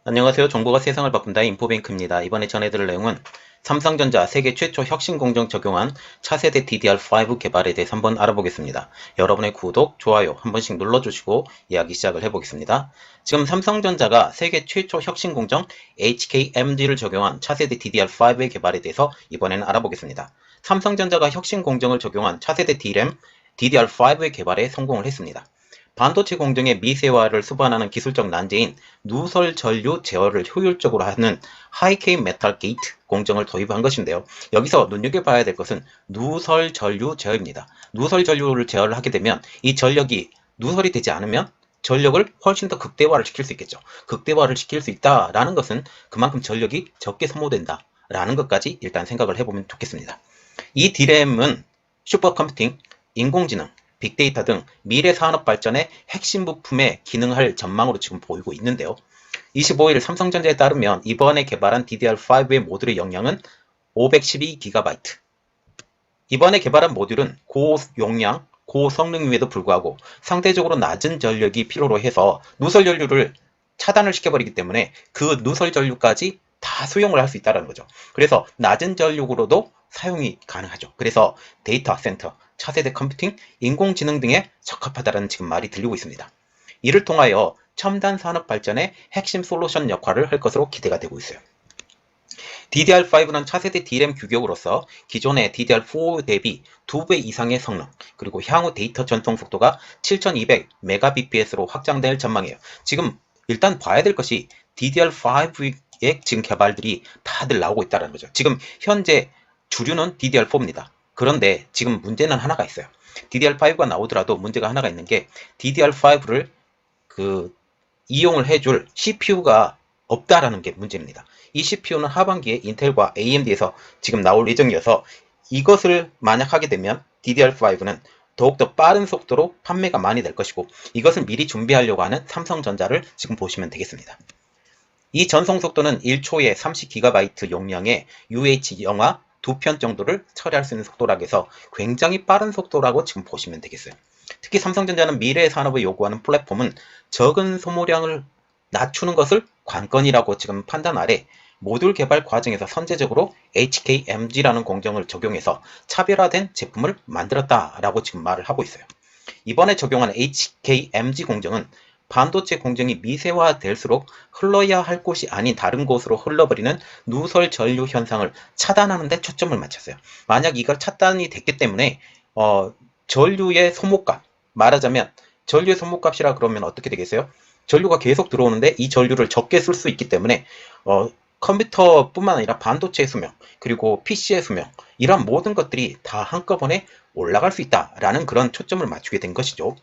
안녕하세요. 정보가 세상을 바꾼다 인포뱅크입니다. 이번에 전해드릴 내용은 삼성전자 세계 최초 혁신 공정 적용한 차세대 DDR5 개발에 대해서 한번 알아보겠습니다. 여러분의 구독, 좋아요 한 번씩 눌러주시고 이야기 시작을 해보겠습니다. 지금 삼성전자가 세계 최초 혁신 공정 HKMG를 적용한 차세대 DDR5의 개발에 대해서 이번에는 알아보겠습니다. 삼성전자가 혁신 공정을 적용한 차세대 DRAM DDR5의 개발에 성공을 했습니다. 반도체 공정의 미세화를 수반하는 기술적 난제인 누설 전류 제어를 효율적으로 하는 하이케이 메탈 게이트 공정을 도입한 것인데요. 여기서 눈여겨봐야 될 것은 누설 전류 제어입니다. 누설 전류를 제어를 하게 되면 이 전력이 누설이 되지 않으면 전력을 훨씬 더 극대화를 시킬 수 있겠죠. 극대화를 시킬 수 있다라는 것은 그만큼 전력이 적게 소모된다 라는 것까지 일단 생각을 해보면 좋겠습니다. 이 DRAM은 슈퍼컴퓨팅, 인공지능, 빅데이터 등 미래 산업 발전의 핵심 부품에 기능할 전망으로 지금 보이고 있는데요. 25일 삼성전자에 따르면 이번에 개발한 DDR5의 모듈의 용량은 512GB. 이번에 개발한 모듈은 고용량, 고성능임에도 불구하고 상대적으로 낮은 전력이 필요로 해서 누설 전류를 차단을 시켜버리기 때문에 그 누설 전류까지 다 수용을 할 수 있다는 거죠. 그래서 낮은 전력으로도 사용이 가능하죠. 그래서 데이터 센터, 차세대 컴퓨팅, 인공지능 등에 적합하다는 지금 말이 들리고 있습니다. 이를 통하여 첨단 산업 발전의 핵심 솔루션 역할을 할 것으로 기대가 되고 있어요. DDR5는 차세대 DRAM 규격으로서 기존의 DDR4 대비 2배 이상의 성능, 그리고 향후 데이터 전송 속도가 7200Mbps로 확장될 전망이에요. 지금 일단 봐야 될 것이 DDR5의 지금 개발들이 다들 나오고 있다는 거죠. 지금 현재 주류는 DDR4입니다. 그런데 지금 문제는 하나가 있어요. DDR5가 나오더라도 문제가 하나가 있는 게 DDR5를 이용을 해줄 CPU가 없다라는 게 문제입니다. 이 CPU는 하반기에 인텔과 AMD에서 지금 나올 예정이어서 이것을 만약 하게 되면 DDR5는 더욱더 빠른 속도로 판매가 많이 될 것이고 이것을 미리 준비하려고 하는 삼성전자를 지금 보시면 되겠습니다. 이 전송 속도는 1초에 30GB 용량의 UH 영화 2편 정도를 처리할 수 있는 속도라고 해서 굉장히 빠른 속도라고 지금 보시면 되겠어요. 특히 삼성전자는 미래의 산업을 요구하는 플랫폼은 적은 소모량을 낮추는 것을 관건이라고 지금 판단 아래 모듈 개발 과정에서 선제적으로 HKMG라는 공정을 적용해서 차별화된 제품을 만들었다라고 지금 말을 하고 있어요. 이번에 적용한 HKMG 공정은 반도체 공정이 미세화될수록 흘러야 할 곳이 아닌 다른 곳으로 흘러버리는 누설 전류 현상을 차단하는 데 초점을 맞췄어요. 만약 이걸 차단이 됐기 때문에 전류의 소모값, 말하자면 전류의 소모값이라 그러면 어떻게 되겠어요? 전류가 계속 들어오는데 이 전류를 적게 쓸 수 있기 때문에 컴퓨터뿐만 아니라 반도체의 수명, 그리고 PC의 수명, 이런 모든 것들이 다 한꺼번에 올라갈 수 있다라는 그런 초점을 맞추게 된 것이죠.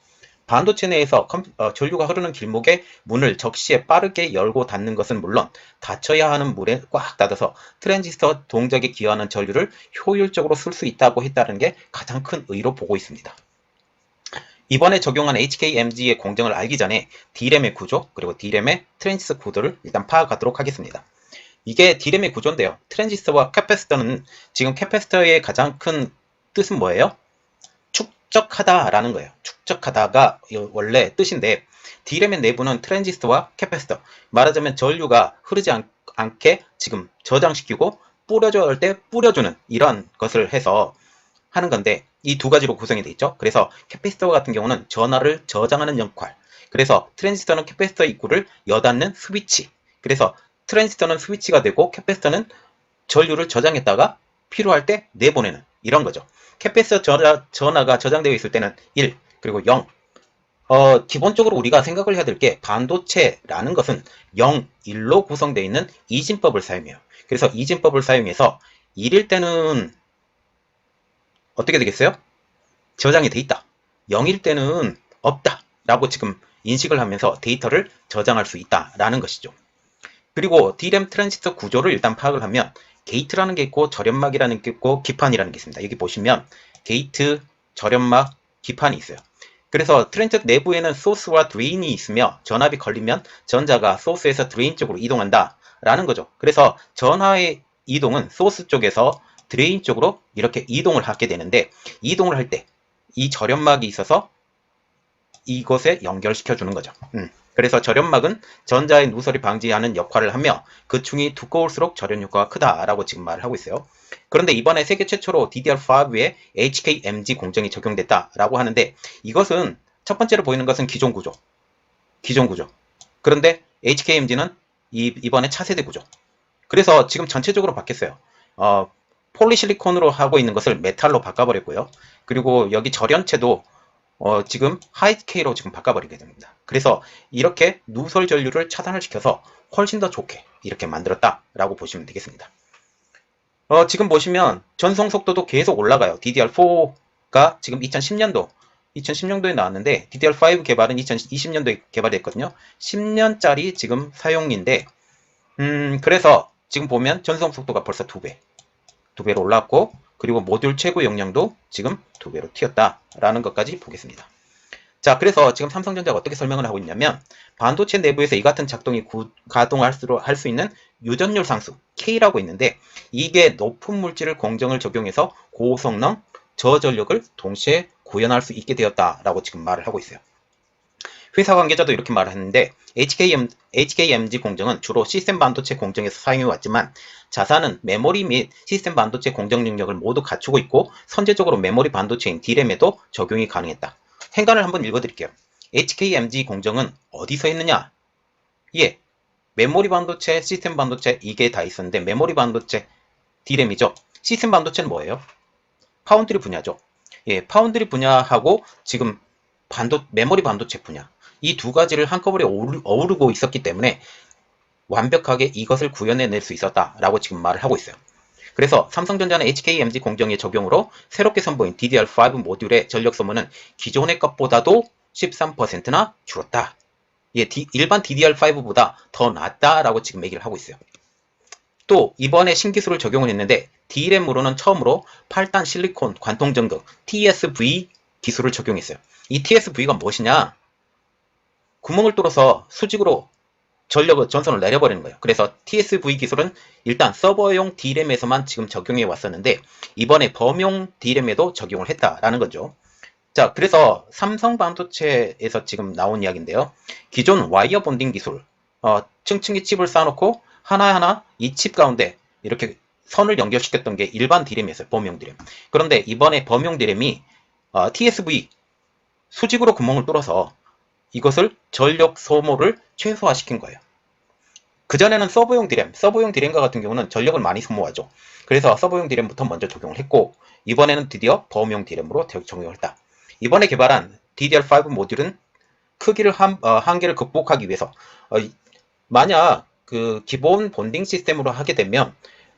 반도체 내에서 전류가 흐르는 길목에 문을 적시에 빠르게 열고 닫는 것은 물론 닫혀야 하는 문에 꽉 닫아서 트랜지스터 동작에 기여하는 전류를 효율적으로 쓸 수 있다고 했다는 게 가장 큰 의의로 보고 있습니다. 이번에 적용한 HKMG의 공정을 알기 전에 DRAM의 구조, 그리고 DRAM의 트랜지스터 구조를 일단 파악하도록 하겠습니다. 이게 DRAM의 구조인데요. 트랜지스터와 캐패시터는 지금 캐패시터의 가장 큰 뜻은 뭐예요? 축적하다라는 거예요. 축적하다가 원래 뜻인데 DRAM의 내부는 트랜지스터와 캐패시터, 말하자면 전류가 흐르지 않게 지금 저장시키고 뿌려줘야 할 때 뿌려주는 이런 것을 해서 하는 건데 이 두 가지로 구성이 되어 있죠. 그래서 캐패시터 같은 경우는 전하를 저장하는 역할, 그래서 트랜지스터는 캐패시터 입구를 여닫는 스위치, 그래서 트랜지스터는 스위치가 되고 캐패시터는 전류를 저장했다가 필요할 때 내보내는 이런 거죠. 캐패시터 전하가 저장되어 있을 때는 1, 그리고 0. 기본적으로 우리가 생각을 해야 될 게 반도체라는 것은 0, 1로 구성되어 있는 이진법을 사용해요. 그래서 이진법을 사용해서 1일 때는 어떻게 되겠어요? 저장이 돼 있다. 0일 때는 없다. 라고 지금 인식을 하면서 데이터를 저장할 수 있다라는 것이죠. 그리고 DRAM 트랜지스터 구조를 일단 파악을 하면 게이트라는 게 있고 절연막이라는 게 있고 기판이라는 게 있습니다. 여기 보시면 게이트, 절연막, 기판이 있어요. 그래서 트랜지스터 내부에는 소스와 드레인이 있으며 전압이 걸리면 전자가 소스에서 드레인 쪽으로 이동한다 라는 거죠. 그래서 전하의 이동은 소스 쪽에서 드레인 쪽으로 이렇게 이동을 하게 되는데 이동을 할 때 이 절연막이 있어서 이것에 연결시켜 주는 거죠. 그래서 절연막은 전자의 누설이 방지하는 역할을 하며 그 충이 두꺼울수록 절연 효과가 크다라고 지금 말을 하고 있어요. 그런데 이번에 세계 최초로 DDR5에 HKMG 공정이 적용됐다라고 하는데 이것은 첫 번째로 보이는 것은 기존 구조. 그런데 HKMG는 이번에 차세대 구조. 그래서 지금 전체적으로 바뀌었어요. 폴리실리콘으로 하고 있는 것을 메탈로 바꿔버렸고요. 그리고 여기 절연체도 지금 하이스케이로 지금 바꿔버리게 됩니다. 그래서 이렇게 누설 전류를 차단을 시켜서 훨씬 더 좋게 이렇게 만들었다라고 보시면 되겠습니다. 지금 보시면 전송 속도도 계속 올라가요. DDR4가 지금 2010년도에 나왔는데 DDR5 개발은 2020년도에 개발됐거든요. 10년짜리 지금 사용인데 그래서 지금 보면 전송 속도가 벌써 2배로 올랐고 그리고 모듈 최고 용량도 지금 2배로 튀었다라는 것까지 보겠습니다. 자, 그래서 지금 삼성전자가 어떻게 설명을 하고 있냐면 반도체 내부에서 이 같은 작동이 가동할 수 있는 유전율 상수 K라고 있는데 이게 높은 물질을 공정을 적용해서 고성능 저전력을 동시에 구현할 수 있게 되었다라고 지금 말을 하고 있어요. 회사 관계자도 이렇게 말을 했는데 HKMG 공정은 주로 시스템 반도체 공정에서 사용해왔지만 자사는 메모리 및 시스템 반도체 공정 능력을 모두 갖추고 있고 선제적으로 메모리 반도체인 D램에도 적용이 가능했다. 행간을 한번 읽어드릴게요. HKMG 공정은 어디서 했느냐? 예, 메모리 반도체, 시스템 반도체 이게 다 있었는데 메모리 반도체 D램이죠. 시스템 반도체는 뭐예요? 파운드리 분야죠. 예, 파운드리 분야하고 지금 메모리 반도체 분야 이 두 가지를 한꺼번에 어우르고 있었기 때문에 완벽하게 이것을 구현해낼 수 있었다라고 지금 말을 하고 있어요. 그래서 삼성전자는 HKMG 공정의 적용으로 새롭게 선보인 DDR5 모듈의 전력 소모는 기존의 것보다도 13%나 줄었다. 예, 일반 DDR5보다 더 낫다라고 지금 얘기를 하고 있어요. 또 이번에 신기술을 적용을 했는데 D램으로는 처음으로 8단 실리콘 관통 전극 TSV 기술을 적용했어요. 이 TSV가 무엇이냐? 구멍을 뚫어서 수직으로 전선을 내려버리는 거예요. 그래서 TSV 기술은 일단 서버용 D램에서만 지금 적용해 왔었는데 이번에 범용 D램에도 적용을 했다라는 거죠. 자, 그래서 삼성 반도체에서 지금 나온 이야기인데요. 기존 와이어 본딩 기술, 층층이 칩을 쌓아놓고 하나하나 이 칩 가운데 이렇게 선을 연결시켰던 게 일반 D램이었어요. 범용 D램. 그런데 이번에 범용 D램이 TSV 수직으로 구멍을 뚫어서 이것을 전력 소모를 최소화시킨 거예요. 그전에는 서버용 D램과 같은 경우는 전력을 많이 소모하죠. 그래서 서버용 D램부터 먼저 적용을 했고 이번에는 드디어 범용 D램으로 적용을 했다. 이번에 개발한 DDR5 모듈은 크기를 한계를 극복하기 위해서 만약 그 기본 본딩 시스템으로 하게 되면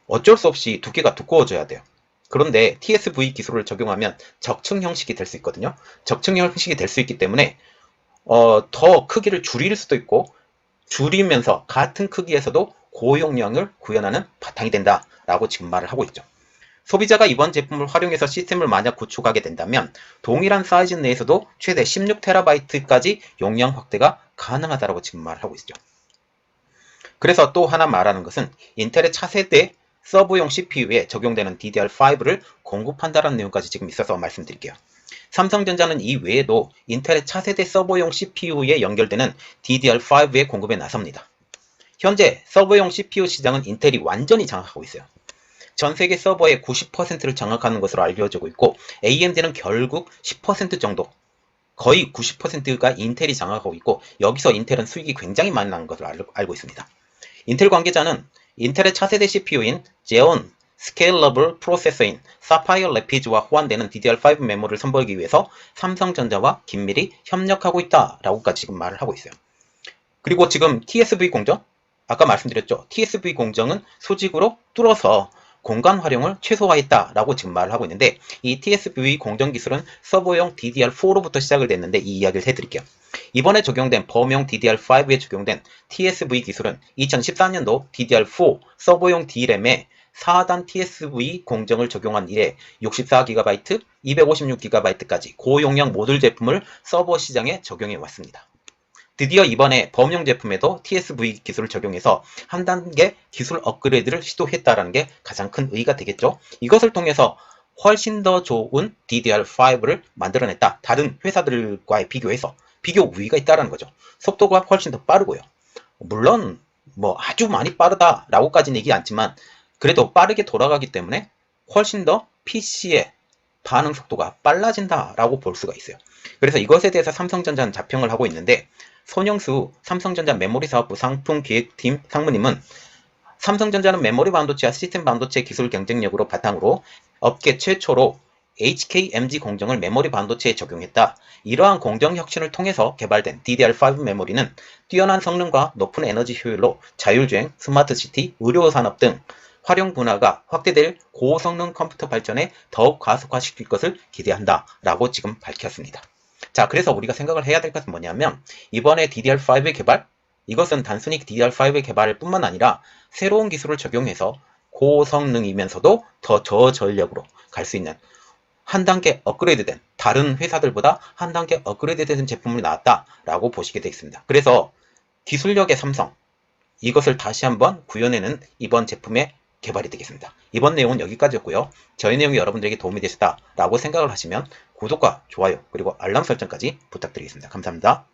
어쩔 수 없이 두께가 두꺼워져야 돼요. 그런데 TSV 기술을 적용하면 적층 형식이 될 수 있거든요. 적층 형식이 될 수 있기 때문에 더 크기를 줄일 수도 있고 줄이면서 같은 크기에서도 고용량을 구현하는 바탕이 된다라고 지금 말을 하고 있죠. 소비자가 이번 제품을 활용해서 시스템을 만약 구축하게 된다면 동일한 사이즈 내에서도 최대 16TB까지 용량 확대가 가능하다고 지금 말을 하고 있죠. 그래서 또 하나 말하는 것은 인텔의 차세대 서브용 CPU에 적용되는 DDR5를 공급한다는 내용까지 지금 있어서 말씀드릴게요. 삼성전자는 이 외에도 인텔의 차세대 서버용 CPU에 연결되는 DDR5의 공급에 나섭니다. 현재 서버용 CPU 시장은 인텔이 완전히 장악하고 있어요. 전 세계 서버의 90%를 장악하는 것으로 알려지고 있고 AMD는 결국 10% 정도, 거의 90%가 인텔이 장악하고 있고 여기서 인텔은 수익이 굉장히 많이 나는 것으로 알고 있습니다. 인텔 관계자는 인텔의 차세대 CPU인 제온 스케일러블 프로세서인 사파이어 레피즈와 호환되는 DDR5 메모리를 선보이기 위해서 삼성전자와 긴밀히 협력하고 있다라고까지 지금 말을 하고 있어요. 그리고 지금 TSV 공정, 아까 말씀드렸죠. TSV 공정은 수직으로 뚫어서 공간 활용을 최소화했다라고 지금 말을 하고 있는데 이 TSV 공정 기술은 서버용 DDR4로부터 시작을 됐는데 이 이야기를 해드릴게요. 이번에 적용된 범용 DDR5에 적용된 TSV 기술은 2014년도 DDR4 서버용 D램에 4단 TSV 공정을 적용한 이래 64GB, 256GB까지 고용량 모듈 제품을 서버 시장에 적용해 왔습니다. 드디어 이번에 범용 제품에도 TSV 기술을 적용해서 한 단계 기술 업그레이드를 시도했다는 게 가장 큰 의의가 되겠죠. 이것을 통해서 훨씬 더 좋은 DDR5를 만들어냈다. 다른 회사들과의 비교해서 비교 우위가 있다는 거죠. 속도가 훨씬 더 빠르고요. 물론 뭐 아주 많이 빠르다라고까지는 얘기 않지만 그래도 빠르게 돌아가기 때문에 훨씬 더 PC의 반응 속도가 빨라진다라고 볼 수가 있어요. 그래서 이것에 대해서 삼성전자는 자평을 하고 있는데, 손영수 삼성전자 메모리 사업부 상품기획팀 상무님은 삼성전자는 메모리 반도체와 시스템 반도체 기술 경쟁력으로 바탕으로 업계 최초로 HKMG 공정을 메모리 반도체에 적용했다. 이러한 공정 혁신을 통해서 개발된 DDR5 메모리는 뛰어난 성능과 높은 에너지 효율로 자율주행, 스마트시티, 의료산업 등 활용 분야가 확대될 고성능 컴퓨터 발전에 더욱 가속화시킬 것을 기대한다 라고 지금 밝혔습니다. 자, 그래서 우리가 생각을 해야 될 것은 뭐냐면, 이번에 DDR5의 개발, 이것은 단순히 DDR5의 개발을 뿐만 아니라 새로운 기술을 적용해서 고성능이면서도 더 저전력으로 갈 수 있는 한 단계 업그레이드된, 다른 회사들보다 한 단계 업그레이드된 제품이 나왔다라고 보시게 되어 있습니다. 그래서 기술력의 삼성, 이것을 다시 한번 구현해낸 이번 제품의 개발이 되겠습니다. 이번 내용은 여기까지였고요. 저희 내용이 여러분들에게 도움이 되셨다라고 생각을 하시면 구독과 좋아요 그리고 알람 설정까지 부탁드리겠습니다. 감사합니다.